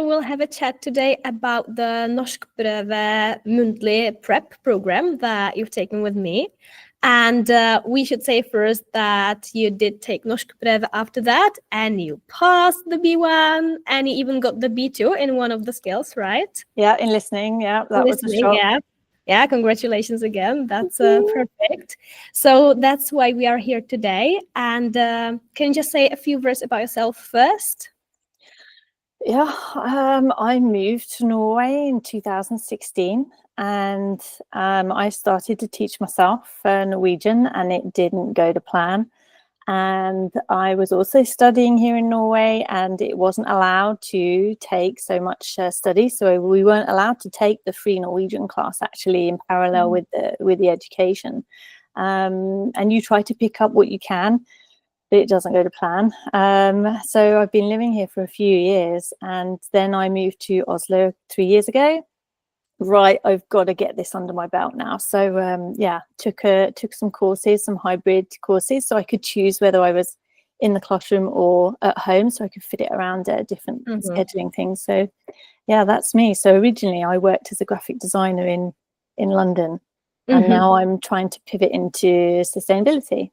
We'll have a chat today about the Norskprøve muntlig prep program that you've taken with me. And we should say first that you did take Norskprøve after that, and you passed the B1, and you even got the B2 in one of the skills, right? Yeah, in listening. Yeah, that was a shock. Yeah, congratulations again. That's perfect. So that's why we are here today. And can you just say a few words about yourself first? Yeah, I moved to Norway in 2016, and I started to teach myself Norwegian, and it didn't go to plan. And I was also studying here in Norway, and it wasn't allowed to take so much study. So we weren't allowed to take the free Norwegian class actually in parallel with the education. And you try to pick up what you can, but it doesn't go to plan. So I've been living here for a few years, and then I moved to Oslo 3 years ago. Right, I've got to get this under my belt now. So yeah, took some courses, some hybrid courses, so I could choose whether I was in the classroom or at home, so I could fit it around different scheduling things. So yeah, that's me. So originally I worked as a graphic designer in London, and now I'm trying to pivot into sustainability.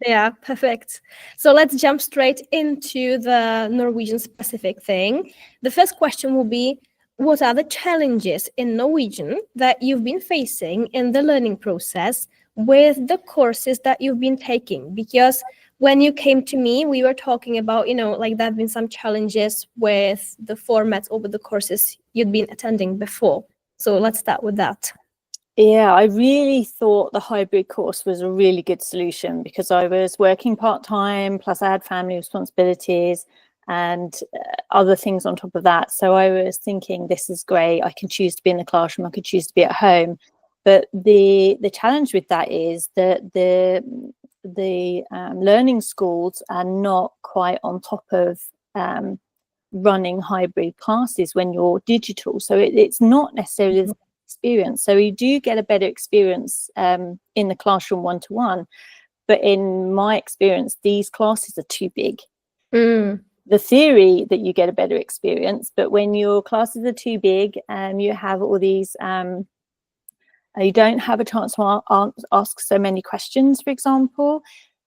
Yeah, perfect. So let's jump straight into the Norwegian specific thing. The first question will be, what are the challenges in Norwegian that you've been facing in the learning process with the courses that you've been taking? Because when you came to me, we were talking about, like there have been some challenges with the formats over the courses you'd been attending before. So let's start with that. Yeah, I really thought the hybrid course was a really good solution because I was working part-time, plus I had family responsibilities and other things on top of that. So I was thinking, this is great. I can choose to be in the classroom. I could choose to be at home. But the challenge with that is that the learning schools are not quite on top of running hybrid classes when you're digital. So it's not necessarily the experience. So you do get a better experience in the classroom one-to-one, but in my experience these classes are too big. The theory that you get a better experience, but when your classes are too big and you have all these you don't have a chance to ask so many questions, for example.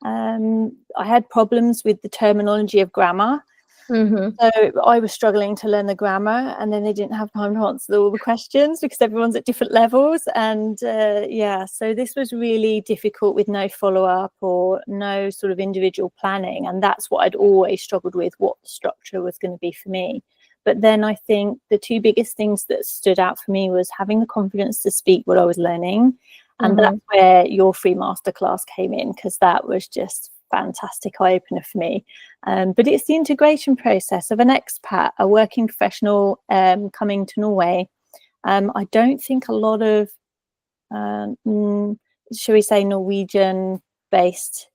I had problems with the terminology of grammar. So I was struggling to learn the grammar, and then they didn't have time to answer all the questions because everyone's at different levels. And yeah, so this was really difficult with no follow-up or no sort of individual planning. And that's what I'd always struggled with, what the structure was going to be for me. But then I think the two biggest things that stood out for me was having the confidence to speak what I was learning. And that's where your free masterclass came in, because that was just fantastic eye-opener for me. But it's the integration process of an expat, a working professional coming to Norway. I don't think a lot of, shall we say, Norwegian-based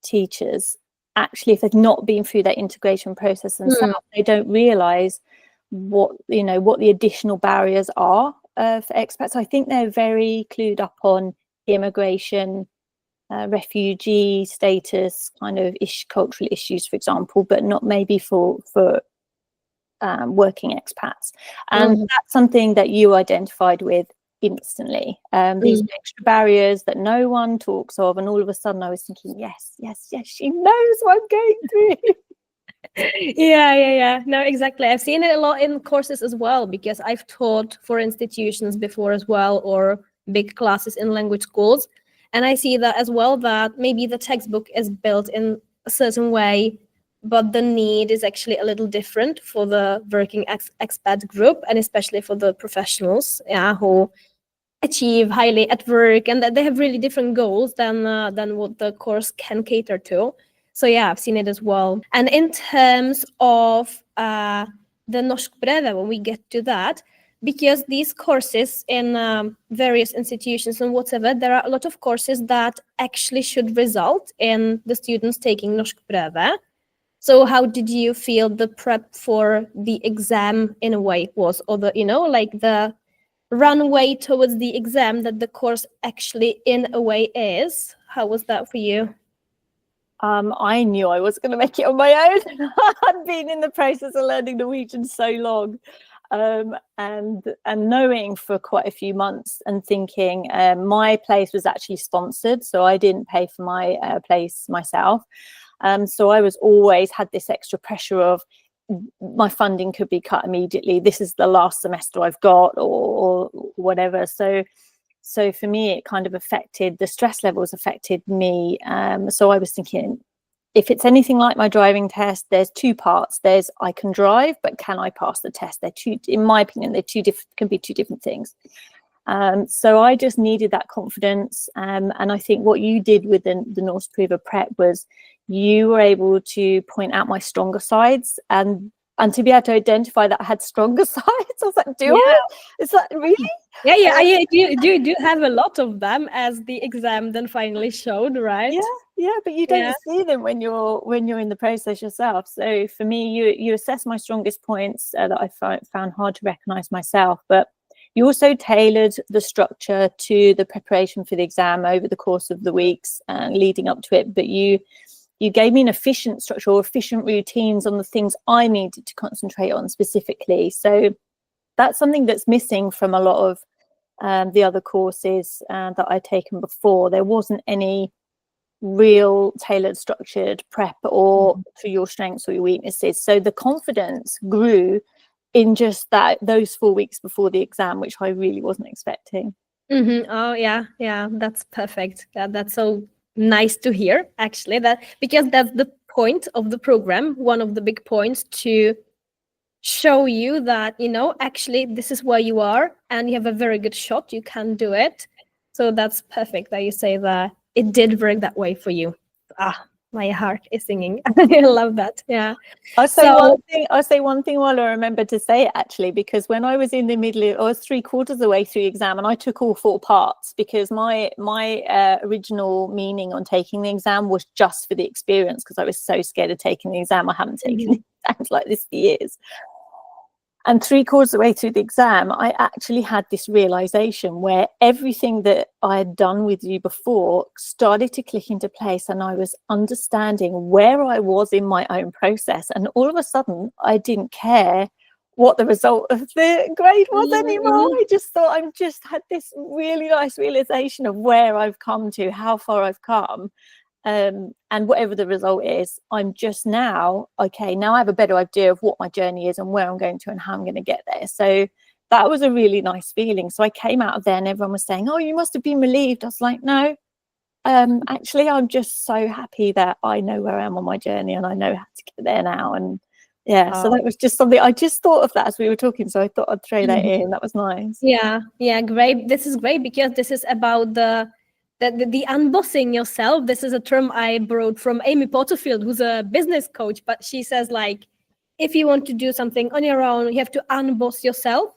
teachers, actually, if they've not been through that integration process themselves, they don't realise what the additional barriers are for expats. I think they're very clued up on immigration, refugee status, kind of cultural issues, for example, but not maybe for working expats. And that's something that you identified with instantly. These extra barriers that no one talks of, and all of a sudden I was thinking, yes, she knows what I'm going through. Yeah. No, exactly. I've seen it a lot in courses as well, because I've taught for institutions before as well, or big classes in language schools. And I see that as well, that maybe the textbook is built in a certain way, but the need is actually a little different for the working expat group, and especially for the professionals who achieve highly at work, and that they have really different goals than what the course can cater to. So yeah, I've seen it as well. And in terms of the Norskprøve, when we get to that, because these courses in various institutions and whatever, there are a lot of courses that actually should result in the students taking Norskprøve. So how did you feel the prep for the exam in a way was, or the, like the runway towards the exam that the course actually in a way is? How was that for you? I knew I was going to make it on my own. I'd been in the process of learning Norwegian so long, and knowing for quite a few months and thinking my place was actually sponsored, so I didn't pay for my place myself. So I was always had this extra pressure of my funding could be cut immediately. This is the last semester I've got, or whatever. So for me, it kind of affected, the stress levels affected me. So I was thinking, if it's anything like my driving test, there's two parts. There's I can drive, but can I pass the test? They're two, in my opinion, they're can be two different things. So I just needed that confidence. And I think what you did with the Norskprøve prep was you were able to point out my stronger sides and to be able to identify that I had stronger sides. I was like, is that really? Yeah. You do have a lot of them, as the exam then finally showed, right? Yeah, but you don't see them when you're in the process yourself. So for me, you assess my strongest points that I found hard to recognize myself, but you also tailored the structure to the preparation for the exam over the course of the weeks leading up to it. But you gave me an efficient structure or efficient routines on the things I needed to concentrate on specifically. So that's something that's missing from a lot of the other courses that I'd taken before. There wasn't any real tailored structured prep or for your strengths or your weaknesses. So the confidence grew in just those 4 weeks before the exam, which I really wasn't expecting. Oh yeah, that's perfect. That's so nice to hear, actually, that because that's the point of the program, one of the big points, to show you that, actually this is where you are and you have a very good shot, you can do it. So that's perfect that you say that it did work that way for you. My heart is singing. I love that. Yeah. I'll say one thing while I remember to say it, actually, because when I was in the middle, I was 3/4 of the way through the exam and I took all 4 parts because my original meaning on taking the exam was just for the experience, because I was so scared of taking the exam. I haven't taken exams like this for years. And 3/4 of the way through the exam, I actually had this realization where everything that I had done with you before started to click into place, and I was understanding where I was in my own process. And all of a sudden, I didn't care what the result of the grade was anymore. I just thought I just had this really nice realization of where I've come to, how far I've come. And whatever the result is, I'm just now I have a better idea of what my journey is and where I'm going to and how I'm going to get there. So that was a really nice feeling. So I came out of there and everyone was saying, oh, you must have been relieved. I was like, no, actually, I'm just so happy that I know where I am on my journey and I know how to get there now. And so that was just something I just thought of that as we were talking. So I thought I'd throw that in. That was nice. Yeah, great. This is great because this is about the unbossing yourself. This is a term I borrowed from Amy Porterfield, who's a business coach, but she says, like, if you want to do something on your own, you have to unboss yourself,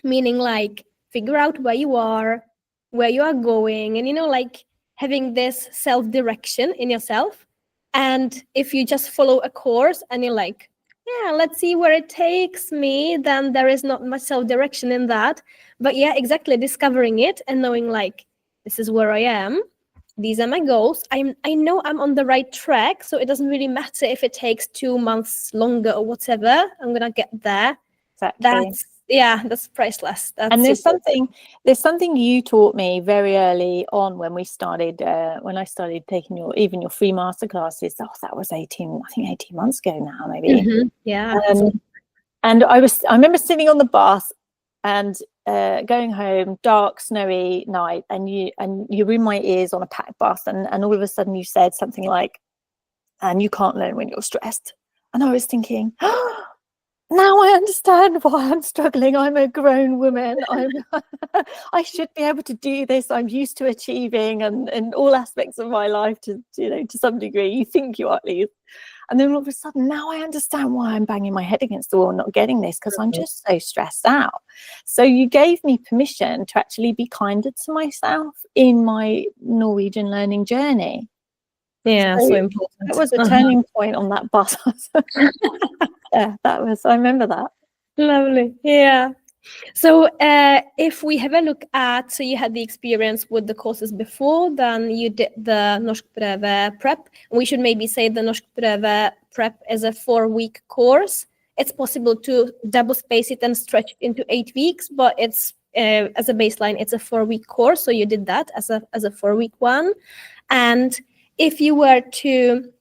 meaning like figure out where you are going, and like having this self-direction in yourself. And if you just follow a course and you're like, yeah, let's see where it takes me, then there is not much self-direction in that. But yeah, exactly, discovering it and knowing, like, this is where I am. These are my goals. I know I'm on the right track, so it doesn't really matter if it takes 2 months longer or whatever. I'm gonna get there. Exactly. That's priceless. And there's something you taught me very early on when we started. When I started taking your free masterclasses. Oh, that was 18 months ago now, maybe. Yeah. And I remember sitting on the bus and going home, dark, snowy night, and you were in my ears on a packed bus, and all of a sudden you said something like, and you can't learn when you're stressed. And I was thinking, oh, now I understand why I'm struggling. I'm a grown woman. I should be able to do this. I'm used to achieving and in all aspects of my life to some degree. You think you are, at least. And then all of a sudden, now I understand why I'm banging my head against the wall, not getting this, because I'm just so stressed out. So you gave me permission to actually be kinder to myself in my Norwegian learning journey. Yeah, so important. It was a turning point on that bus. Yeah, I remember that. Lovely. Yeah. So if we have a look at, so you had the experience with the courses before, then you did the Norskprøve prep. We should maybe say the Norskprøve prep is a 4-week course. It's possible to double space it and stretch it into 8 weeks, but it's as a baseline, it's a 4-week course. So you did that as a 4-week one. And if you were to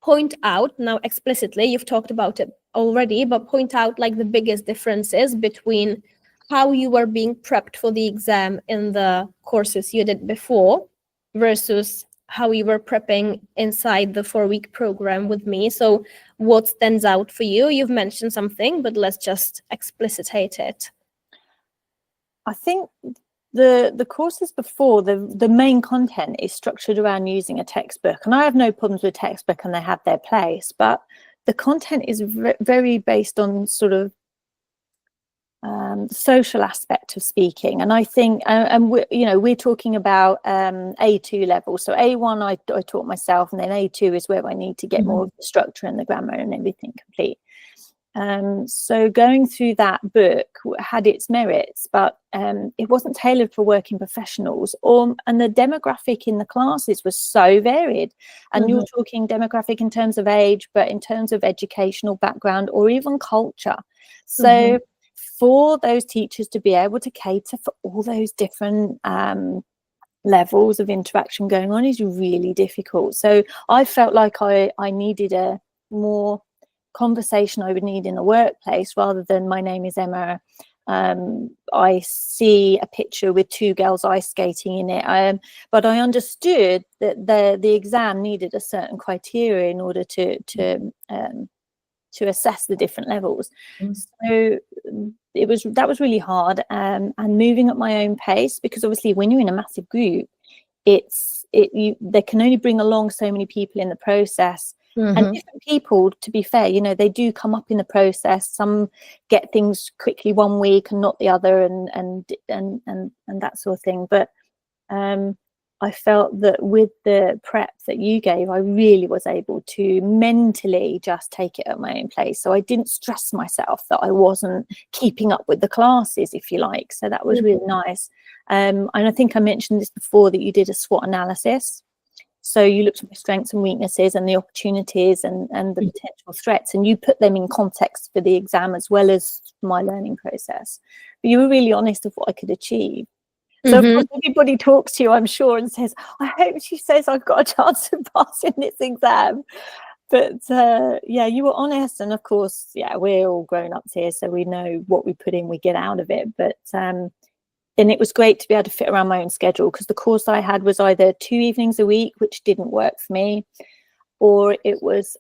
point out now explicitly, you've talked about it already, but point out like the biggest differences between how you were being prepped for the exam in the courses you did before versus how you were prepping inside the 4-week program with me. So what stands out for you? You've mentioned something, but let's just explicitate it. I think the courses before, the main content is structured around using a textbook, and I have no problems with textbook and they have their place, but the content is very based on sort of social aspect of speaking. And I think, and we're talking about A2 level. So A1 I taught myself, and then A2 is where I need to get more of the structure and the grammar and everything complete. So going through that book had its merits, but it wasn't tailored for working professionals, and the demographic in the classes was so varied. And you're talking demographic in terms of age, but in terms of educational background or even culture. So for those teachers to be able to cater for all those different levels of interaction going on is really difficult. So I felt like I needed a more conversation I would need in a workplace, rather than my name is Emma, I see a picture with 2 girls ice skating in it, but I understood that the exam needed a certain criteria in order to assess the different levels. So that was really hard, and moving at my own pace, because obviously when you're in a massive group, they can only bring along so many people in the process. And different people, to be fair, they do come up in the process. Some get things quickly one week and not the other, and that sort of thing. But I felt that with the prep that you gave, I really was able to mentally just take it at my own pace. So I didn't stress myself that I wasn't keeping up with the classes, if you like. So that was really nice. And I think I mentioned this before, that you did a SWOT analysis. So you looked at my strengths and weaknesses and the opportunities and the potential threats, and you put them in context for the exam as well as my learning process. But you were really honest of what I could achieve. So of course everybody talks to you, I'm sure, and says, I hope she says I've got a chance of passing this exam. But yeah, you were honest. And of course, yeah, we're all grown-ups here, so we know what we put in, we get out of it. But and it was great to be able to fit around my own schedule, because the course I had was either 2 evenings a week, which didn't work for me, or it was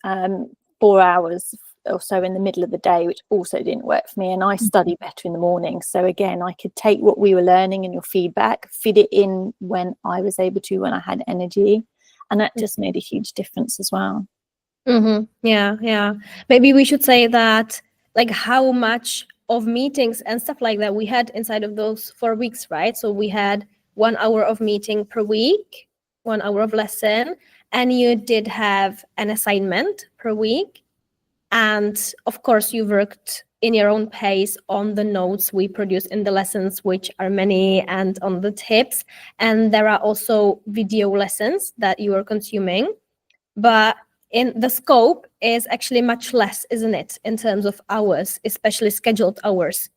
4 hours or so in the middle of the day, which also didn't work for me. And I study better in the morning. So again, I could take what we were learning and your feedback, fit it in when I was able to, when I had energy. And that just made a huge difference as well. Yeah. Maybe we should say that, like, how much of meetings and stuff like that we had inside of those 4 weeks, right? So we had 1 hour of meeting per week, 1 hour of lesson, and you did have an assignment per week. And of course, you worked in your own pace on the notes we produce in the lessons, which are many, and on the tips. And there are also video lessons that you are consuming. But in the scope is actually much less, isn't it, in terms of hours, especially scheduled hours?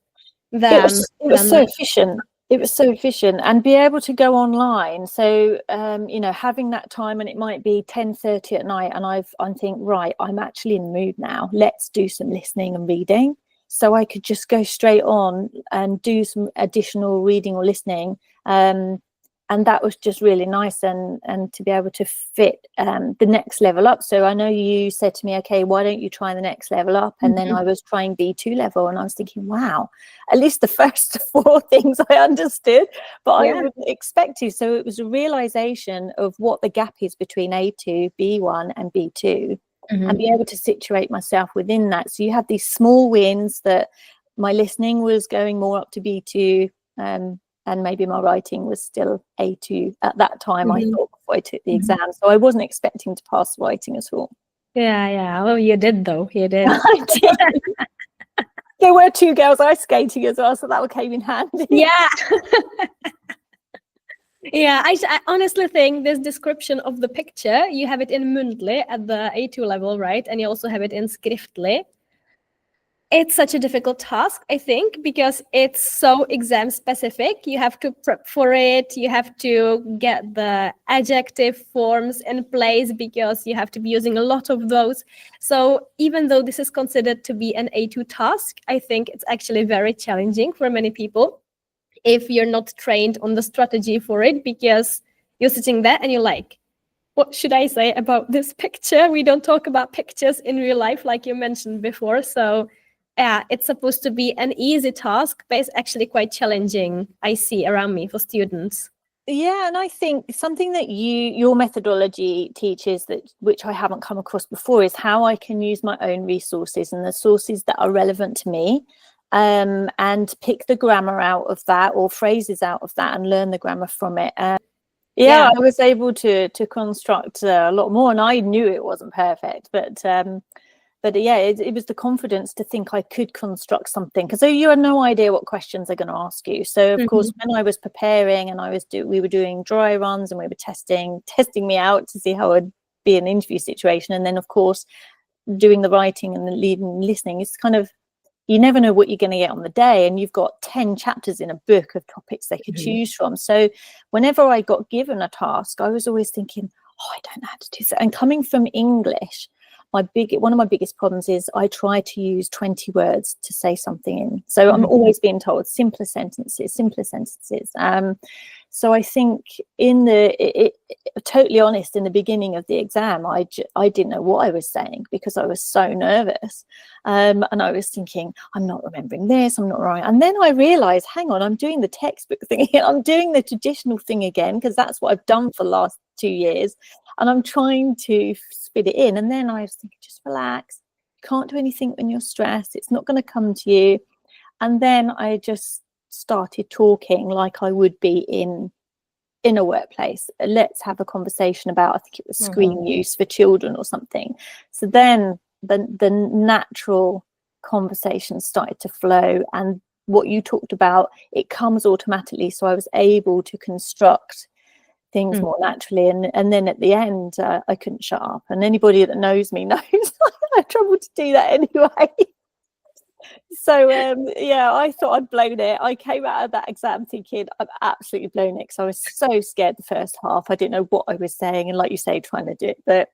It was so efficient. It was so efficient, and be able to go online. So, having that time, and it might be 10:30 at night, and I'm thinking, right, I'm actually in the mood now. Let's do some listening and reading. So I could just go straight on and do some additional reading or listening. And that was just really nice, and to be able to fit the next level up. So I know you said to me, okay, why don't you try the next level up? And then I was trying B2 level, and I was thinking, wow, at least the first 4 things I understood, but I wouldn't expect to. So it was a realization of what the gap is between A2, B1 and B2, and be able to situate myself within that. So you have these small wins, that my listening was going more up to B2, and maybe my writing was still A2 at that time, I thought, before I took the exam. So I wasn't expecting to pass writing at all. Yeah. Well, you did, though. You did. I did. There were 2 girls ice skating as well, so that came in handy. Yeah. Yeah, I honestly think this description of the picture, you have it in muntlig at the A2 level, right? And you also have it in skriftlig. It's such a difficult task, I think, because it's so exam specific. You have to prep for it. You have to get the adjective forms in place because you have to be using a lot of those. So even though this is considered to be an A2 task, I think it's actually very challenging for many people if you're not trained on the strategy for it, because you're sitting there and you're like, what should I say about this picture? We don't talk about pictures in real life, like you mentioned before. So yeah, it's supposed to be an easy task, but it's actually quite challenging, I see around me, for students. Yeah, and I think something that your methodology teaches, that which I haven't come across before, is how I can use my own resources and the sources that are relevant to me, and pick the grammar out of that, or phrases out of that, and learn the grammar from it. Yeah, I was able to construct a lot more, and I knew it wasn't perfect, but yeah, it was the confidence to think I could construct something, because you had no idea what questions they're going to ask you. So of course, when I was preparing and we were doing dry runs and we were testing me out to see how I'd be in an interview situation, and then of course doing the writing and the leading and listening, it's kind of, you never know what you're going to get on the day, and you've got 10 chapters in a book of topics they could choose from. So whenever I got given a task, I was always thinking, oh, I don't know how to do that. And coming from English, one of my biggest problems is I try to use 20 words to say something in. So I'm always being told simpler sentences. So I think totally honest, in the beginning of the exam, I didn't know what I was saying because I was so nervous. And I was thinking, I'm not remembering this, I'm not right. And then I realized, hang on, I'm doing the textbook thing again. I'm doing the traditional thing again, because that's what I've done for the last 2 years. And I'm trying to spit it in. And then I was thinking, just relax. You can't do anything when you're stressed. It's not going to come to you. And then I just started talking like I would be in a workplace. Let's have a conversation about, I think it was screen use for children or something. So then the natural conversation started to flow, and what you talked about, it comes automatically. So I was able to construct things more naturally, and then at the end I couldn't shut up, and anybody that knows me knows I have trouble to do that anyway. So yeah, I thought I'd blown it. I came out of that exam thinking I've absolutely blown it, because I was so scared the first half. I didn't know what I was saying, and like you say, trying to do it. But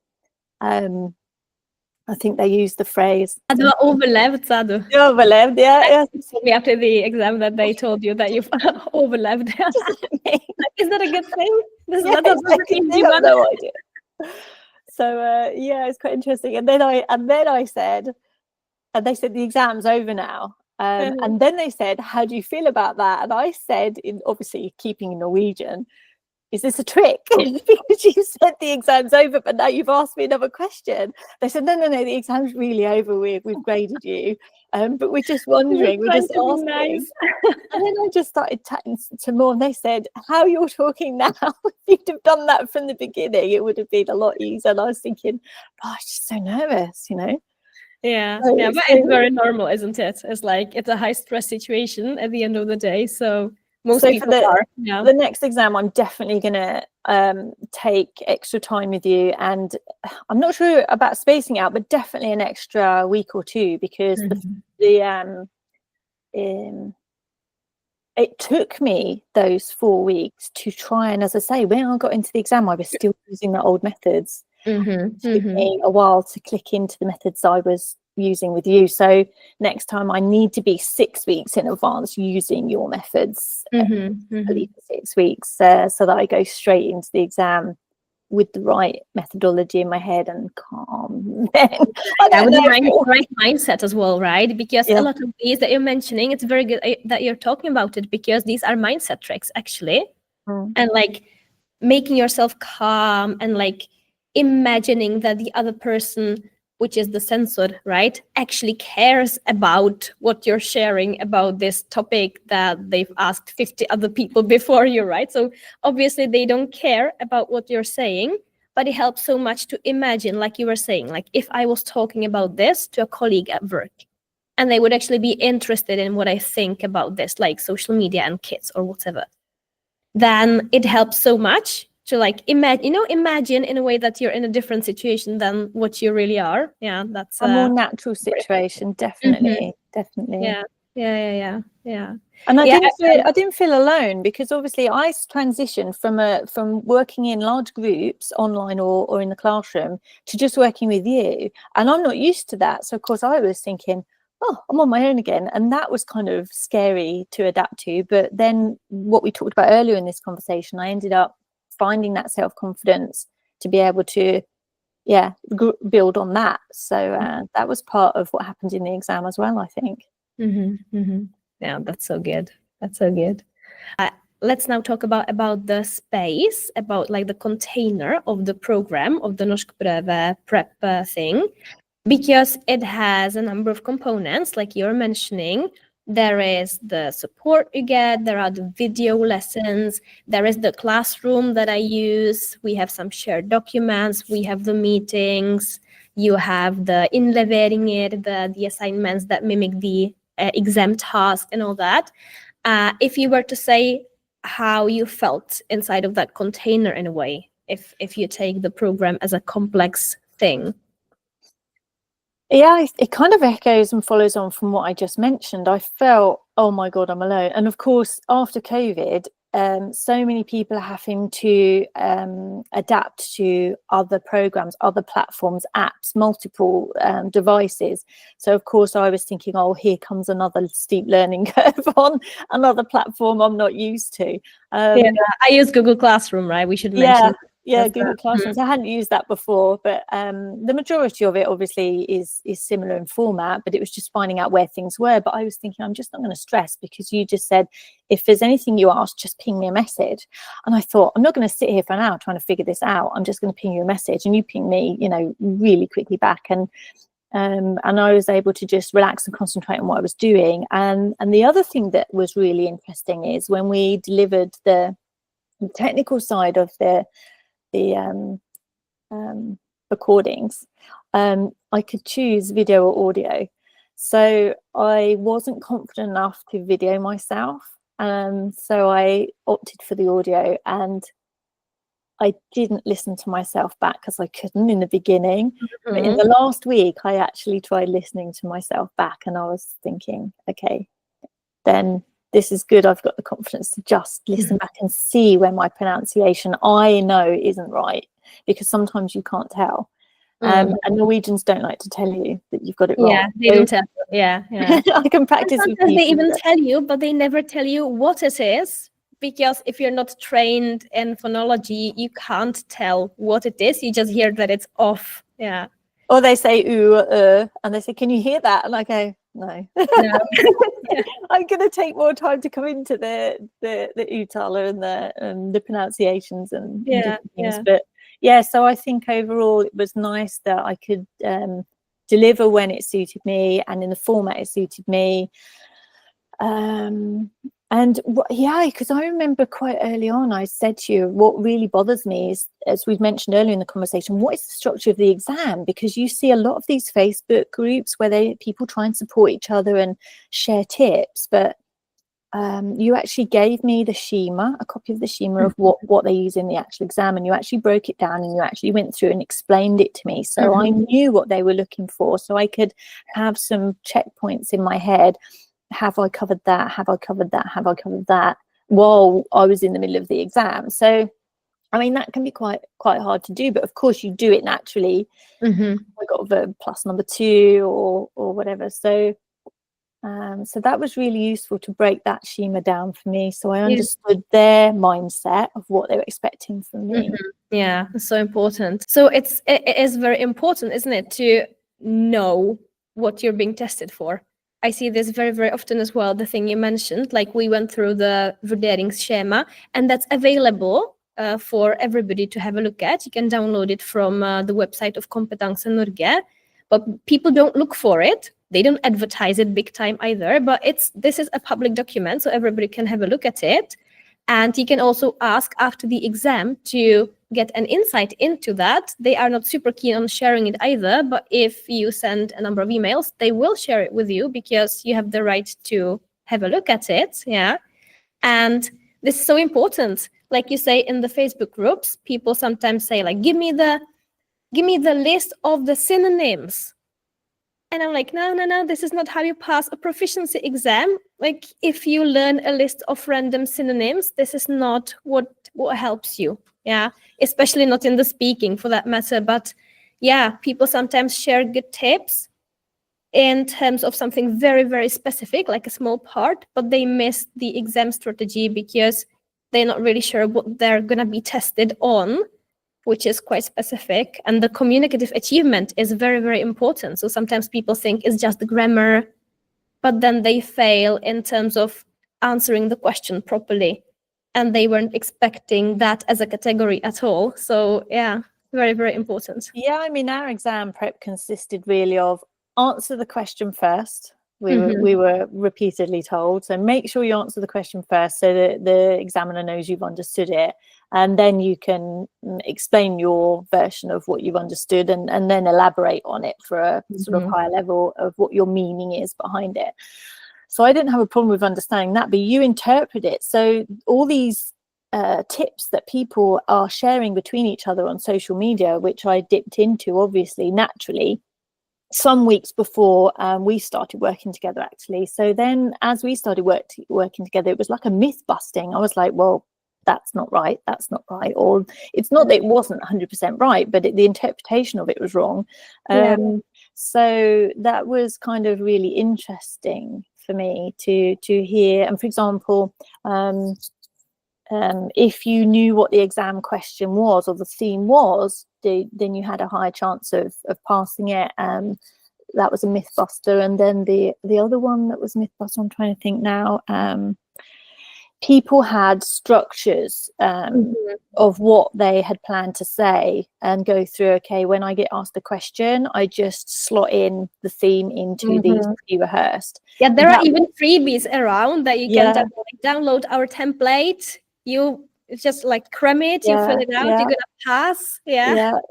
I think they used the phrase. Du har overlevd, sa du. You overleved, yeah. After the exam that they told you that you've overleved. Is that a good thing? I have no idea. So yeah, it's quite interesting. And then I said, and they said the exam's over now. And then they said, how do you feel about that? And I said, obviously keeping in Norwegian, is this a trick? Because you said the exam's over, but now you've asked me another question. They said, no, the exam's really over. We've graded you. But we're just wondering, we're just asking. Nice. And then I just started chatting to more, and they said, how you're talking now, if you'd have done that from the beginning, it would have been a lot easier. And I was thinking, oh, I'm just so nervous, Yeah, but it's very normal, isn't it? It's like, it's a high stress situation at the end of the day. So most people are. Yeah. The next exam, I'm definitely going to take extra time with you, and I'm not sure about spacing out, but definitely an extra week or two, because it took me those 4 weeks to try, and as I say, when I got into the exam, I was still using the old methods. It took me a while to click into the methods I was using with you. So next time I need to be 6 weeks in advance using your methods, at least 6 weeks, so that I go straight into the exam with the right methodology in my head and calm. With the right mindset as well, right? Because a lot of these that you're mentioning, it's very good that you're talking about it, because these are mindset tricks actually. And like making yourself calm, and like imagining that the other person, which is the censor, right, actually cares about what you're sharing about this topic that they've asked 50 other people before you, right? So obviously they don't care about what you're saying, but it helps so much to imagine, like you were saying, like if I was talking about this to a colleague at work, and they would actually be interested in what I think about this, like social media and kids or whatever, then it helps so much to like imagine in a way that you're in a different situation than what you really are. Yeah, that's a more natural situation, definitely. Yeah. And I Yeah, didn't feel alone, because obviously I transitioned from working in large groups online or in the classroom to just working with you, and I'm not used to that. So of course I was thinking, oh, I'm on my own again, and that was kind of scary to adapt to. But then what we talked about earlier in this conversation, I ended up finding that self-confidence to be able to build on that. So that was part of what happened in the exam as well, I think. Yeah, that's so good. That's so good. Let's now talk about the space, about like the container of the program, of the Norskprøve prep thing, because it has a number of components, like you're mentioning. There is the support you get, there are the video lessons, there is the classroom that I use, we have some shared documents, we have the meetings, you have the inlevering the assignments that mimic the exam task and all that. If you were to say how you felt inside of that container in a way, if you take the program as a complex thing. Yeah, it kind of echoes and follows on from what I just mentioned. I felt, oh my God, I'm alone. And of course, after COVID, so many people are having to adapt to other programs, other platforms, apps, multiple devices. So of course, I was thinking, oh, here comes another steep learning curve on another platform I'm not used to. Yeah, I use Google Classroom, right? We should mention. Yeah, Google Classrooms. I hadn't used that before, but the majority of it obviously is similar in format, but it was just finding out where things were. But I was thinking, I'm just not going to stress, because you just said, if there's anything you ask, just ping me a message. And I thought, I'm not going to sit here for an hour trying to figure this out. I'm just going to ping you a message, and you ping me, really quickly back. And I was able to just relax and concentrate on what I was doing. And the other thing that was really interesting is when we delivered the technical side of the recordings, I could choose video or audio. So I wasn't confident enough to video myself. So I opted for the audio, and I didn't listen to myself back because I couldn't in the beginning. But in the last week, I actually tried listening to myself back, and I was thinking, okay, then this is good. I've got the confidence to just listen back and see where my pronunciation I know isn't right, because sometimes you can't tell. And Norwegians don't like to tell you that you've got it wrong. Yeah, they don't tell you. Yeah. I can practice with people. They even tell you, but they never tell you what it is, because if you're not trained in phonology, you can't tell what it is. You just hear that it's off. Yeah. Or they say ooh, and they say, can you hear that? And I go, no. I'm going to take more time to come into the uttale and the pronunciations and different things. But yeah, so I think overall it was nice that I could deliver when it suited me and in the format it suited me. Because I remember quite early on, I said to you, what really bothers me is, as we've mentioned earlier in the conversation, what is the structure of the exam? Because you see a lot of these Facebook groups where people try and support each other and share tips, but you actually gave me the schema, a copy of the schema of what they use in the actual exam, and you actually broke it down and you actually went through and explained it to me. So I knew what they were looking for, so I could have some checkpoints in my head. Have I covered that? Have I covered that? Have I covered that? While I was in the middle of the exam. So, I mean, that can be quite hard to do, but of course you do it naturally. I got verb plus number 2 or whatever. So, so that was really useful to break that schema down for me. So I understood their mindset of what they were expecting from me. Yeah, so important. So it is very important, isn't it, to know what you're being tested for? I see this very, very often as well, the thing you mentioned, like we went through the vurderingsschema, and that's available for everybody to have a look at. You can download it from the website of Kompetanse Norge, but people don't look for it. They don't advertise it big time either, but this is a public document, so everybody can have a look at it. And you can also ask after the exam to get an insight into that. They are not super keen on sharing it either, but if you send a number of emails, they will share it with you because you have the right to have a look at it. Yeah. And this is so important. Like you say in the Facebook groups, people sometimes say, like, give me the list of the synonyms. And I'm like, no, this is not how you pass a proficiency exam. Like, if you learn a list of random synonyms, this is not what helps you. Yeah, especially not in the speaking for that matter. But yeah, people sometimes share good tips in terms of something very, very specific, like a small part, but they miss the exam strategy because they're not really sure what they're going to be tested on, which is quite specific. And the communicative achievement is very, very important. So sometimes people think it's just the grammar, but then they fail in terms of answering the question properly. And they weren't expecting that as a category at all. So yeah, very, very important. Yeah, I mean, our exam prep consisted really of answer the question first. We were repeatedly told. So make sure you answer the question first so that the examiner knows you've understood it. And then you can explain your version of what you've understood and then elaborate on it for a sort of higher level of what your meaning is behind it. So I didn't have a problem with understanding that, but you interpret it. So all these tips that people are sharing between each other on social media, which I dipped into, obviously, naturally, some weeks before we started working together, actually. So then as we started working together, it was like a myth busting. I was like, well, that's not right. Or it's not that it wasn't 100% right, but the interpretation of it was wrong. So that was kind of really interesting for me to hear. And for example, if you knew what the exam question was or the theme was, then you had a higher chance of passing it. That was a myth buster. And then the other one that was myth buster, I'm trying to think now, people had structures of what they had planned to say and go through, okay, when I get asked a question, I just slot in the theme into these pre-rehearsed. Yeah, there are even freebies around that you can download our template. It's just like cram it, you fill it out, you're gonna pass.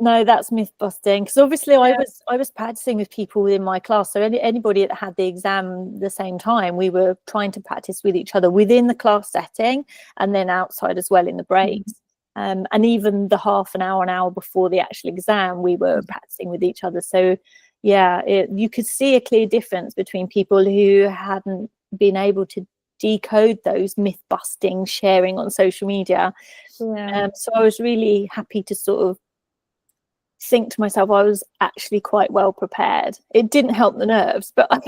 No, that's myth busting, because obviously I was practicing with people within my class, so anybody that had the exam the same time, we were trying to practice with each other within the class setting and then outside as well in the breaks. And even the an hour before the actual exam, we were practicing with each other. So you could see a clear difference between people who hadn't been able to decode those myth busting sharing on social media. So I was really happy to sort of think to myself, I was actually quite well prepared. It didn't help the nerves, but at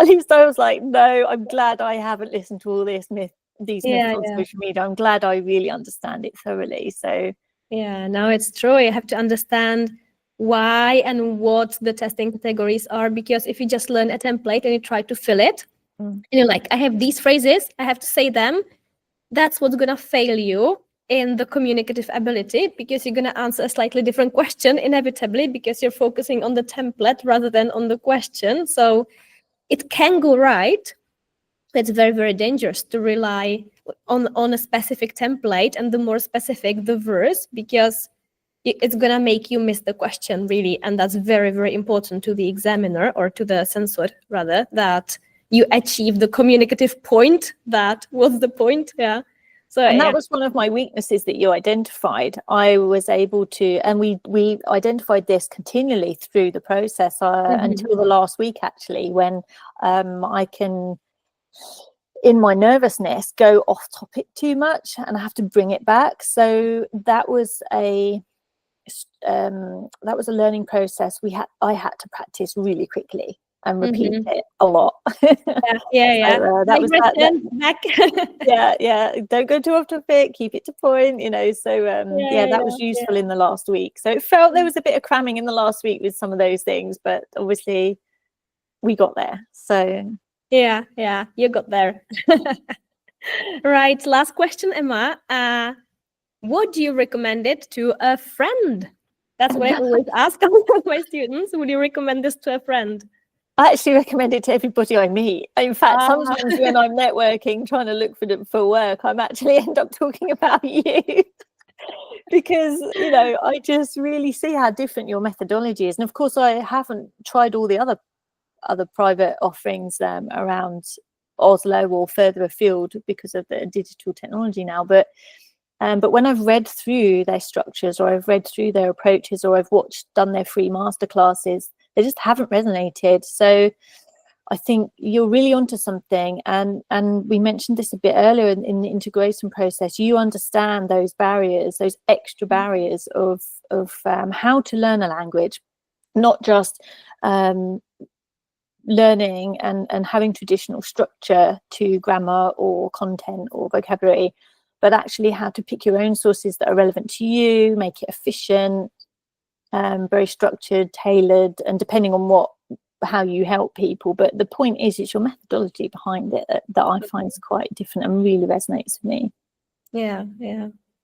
least I was like, no, I'm glad I haven't listened to all these myths on social media. I'm glad I really understand it thoroughly. So no, it's true. You have to understand why and what the testing categories are, because if you just learn a template and you try to fill it, and you're like, I have these phrases, I have to say them, that's what's going to fail you in the communicative ability, because you're going to answer a slightly different question inevitably because you're focusing on the template rather than on the question. So it can go right. It's very, very dangerous to rely on a specific template, and the more specific the verse, because it's going to make you miss the question, really. And that's very, very important to the examiner, or to the censor rather, that you achieve the communicative point. That was the point. So that was one of my weaknesses that you identified. I was able to, and we identified this continually through the process until the last week, actually, when I can, in my nervousness, go off topic too much and I have to bring it back. So that was a learning process. I had to practice really quickly and repeat it a lot. So, that was back. Don't go too off topic, keep it to point, so that was useful in the last week. So it felt there was a bit of cramming in the last week with some of those things, but obviously we got there. So you got there. Right, last question, Emma. Would you recommend it to a friend? That's what I always ask my students. Would you recommend this to a friend? I actually recommend it to everybody I meet. In fact, sometimes when I'm networking, trying to look for work, I'm actually end up talking about you. Because, you know, I just really see how different your methodology is. And of course, I haven't tried all the other private offerings around Oslo or further afield because of the digital technology now. But when I've read through their structures, or I've read through their approaches, or I've done their free masterclasses, they just haven't resonated. So I think you're really onto something. And we mentioned this a bit earlier in the integration process. You understand those barriers, those extra barriers of how to learn a language, not just learning and having traditional structure to grammar or content or vocabulary, but actually how to pick your own sources that are relevant to you, make it efficient, very structured, tailored, and depending on how you help people. But the point is, it's your methodology behind it that I find is quite different and really resonates with me. Yeah.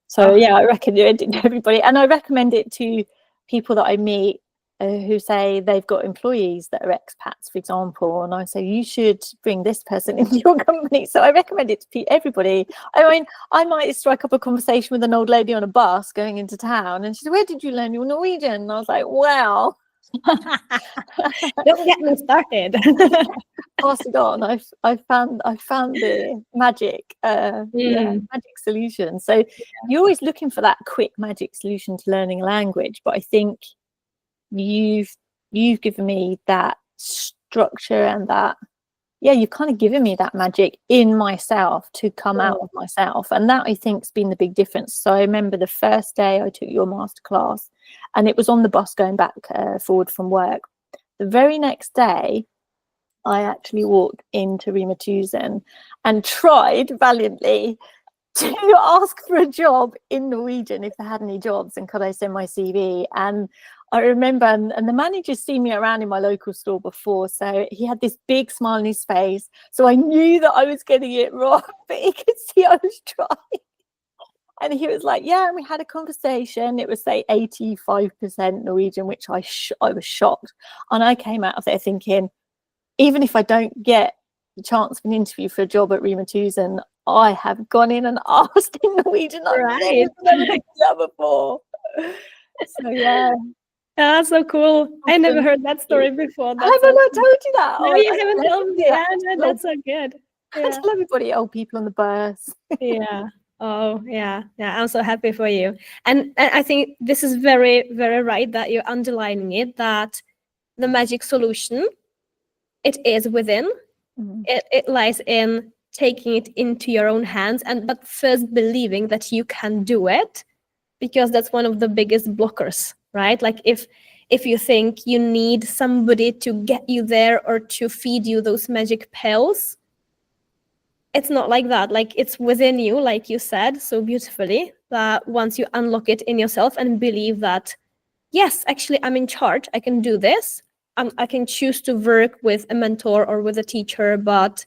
So yeah, I recommend it to everybody, and I recommend it to people that I meet who say they've got employees that are expats, for example, and I say you should bring this person into your company. So I recommend it to everybody. I mean, I might strike up a conversation with an old lady on a bus going into town, and she said, "Where did you learn your Norwegian?" And I was like, "Wow." Don't get me started. Pass it on. I found the magic magic solution. So you're always looking for that quick magic solution to learning a language, but I think you've given me that structure and that you've kind of given me that magic in myself to come out of myself, and that I think's been the big difference. So I remember the first day I took your masterclass, and it was on the bus going back forward from work. The very next day I actually walked into Rema 1000 and tried valiantly to ask for a job in Norwegian, if they had any jobs, and could I send my CV. And I remember, and the manager's seen me around in my local store before, so he had this big smile on his face. So I knew that I was getting it wrong, but he could see I was trying. And he was like, yeah, and we had a conversation. It was, say, 85% Norwegian, which I was shocked. And I came out of there thinking, even if I don't get the chance of an interview for a job at Rema 1000, I have gone in and asked in Norwegian. Right. I've never done that before. So yeah. That's so cool. I never heard that story before. Haven't I told you that? No, you haven't told me. Yeah, no, that's so good. I tell everybody, old people on the bus. Yeah. Oh, yeah. I'm so happy for you. And I think this is very, very right that you're underlining it, that the magic solution, it is within. Mm-hmm. It lies in taking it into your own hands, but first believing that you can do it, because that's one of the biggest blockers, right? Like if you think you need somebody to get you there or to feed you those magic pills, it's not like that. Like, it's within you, like you said so beautifully, that once you unlock it in yourself and believe that, yes, actually I'm in charge, I can do this, I can choose to work with a mentor or with a teacher, but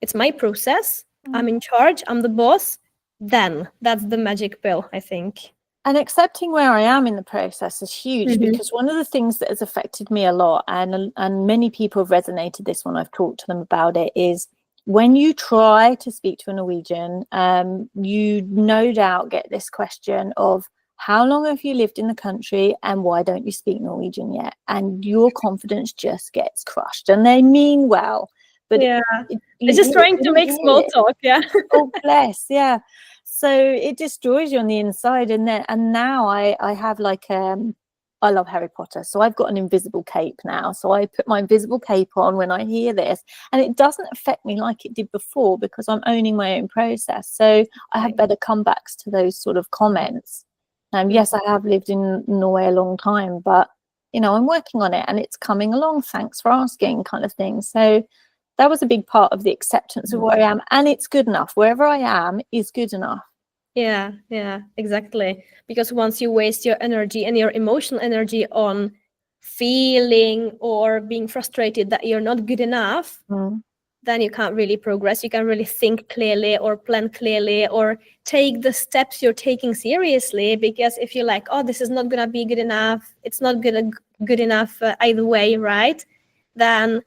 it's my process. I'm in charge, I'm the boss. Then that's the magic pill, I think. And accepting where I am in the process is huge, because one of the things that has affected me a lot, and many people have resonated this when I've talked to them about it, is when you try to speak to a Norwegian, you no doubt get this question of, how long have you lived in the country and why don't you speak Norwegian yet? And your confidence just gets crushed. And they mean well, but they're just trying to make small talk. Yeah. Oh, bless. Yeah. So it destroys you on the inside. And now I have like I love Harry Potter, so I've got an invisible cape now. So I put my invisible cape on when I hear this, and it doesn't affect me like it did before, because I'm owning my own process. So I have better comebacks to those sort of comments. Yes, I have lived in Norway a long time, but I'm working on it and it's coming along. Thanks for asking, kind of thing. So that was a big part of the acceptance of where I am, and it's good enough. Wherever I am is good enough. Yeah, exactly. Because once you waste your energy and your emotional energy on feeling or being frustrated that you're not good enough, then you can't really progress. You can't really think clearly or plan clearly or take the steps you're taking seriously. Because if you're like, oh, this is not gonna be good enough, it's not good enough either way, right? Then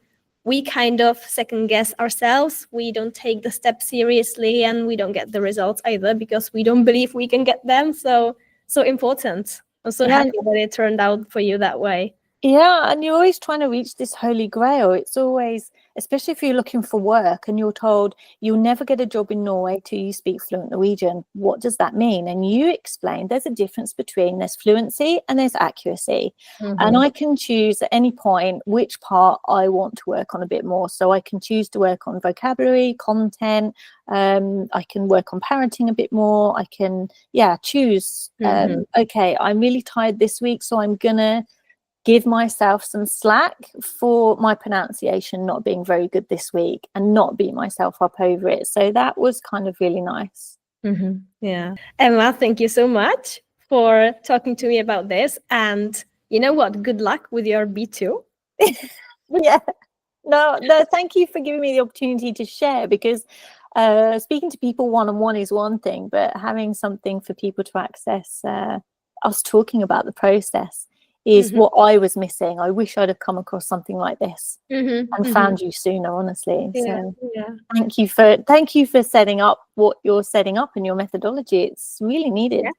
we kind of second guess ourselves. We don't take the step seriously, and we don't get the results either because we don't believe we can get them. So important. I'm so Yeah. happy that it turned out for you that way. Yeah, and you're always trying to reach this holy grail. It's always, especially if you're looking for work and you're told you'll never get a job in Norway till you speak fluent Norwegian. What does that mean? And you explained there's a difference between there's fluency and there's accuracy. And I can choose at any point which part I want to work on a bit more. So I can choose to work on vocabulary, content. I can work on parenting a bit more. I can, choose. Okay, I'm really tired this week, so I'm gonna give myself some slack for my pronunciation not being very good this week and not beat myself up over it. So that was kind of really nice. Yeah. Emma, thank you so much for talking to me about this. And you know what? Good luck with your B2. Yeah. No, thank you for giving me the opportunity to share, because speaking to people one-on-one is one thing, but having something for people to access, us talking about the process is what I was missing. I wish I'd have come across something like this and found you sooner, honestly. So thank you for setting up what you're setting up in your methodology. It's really needed.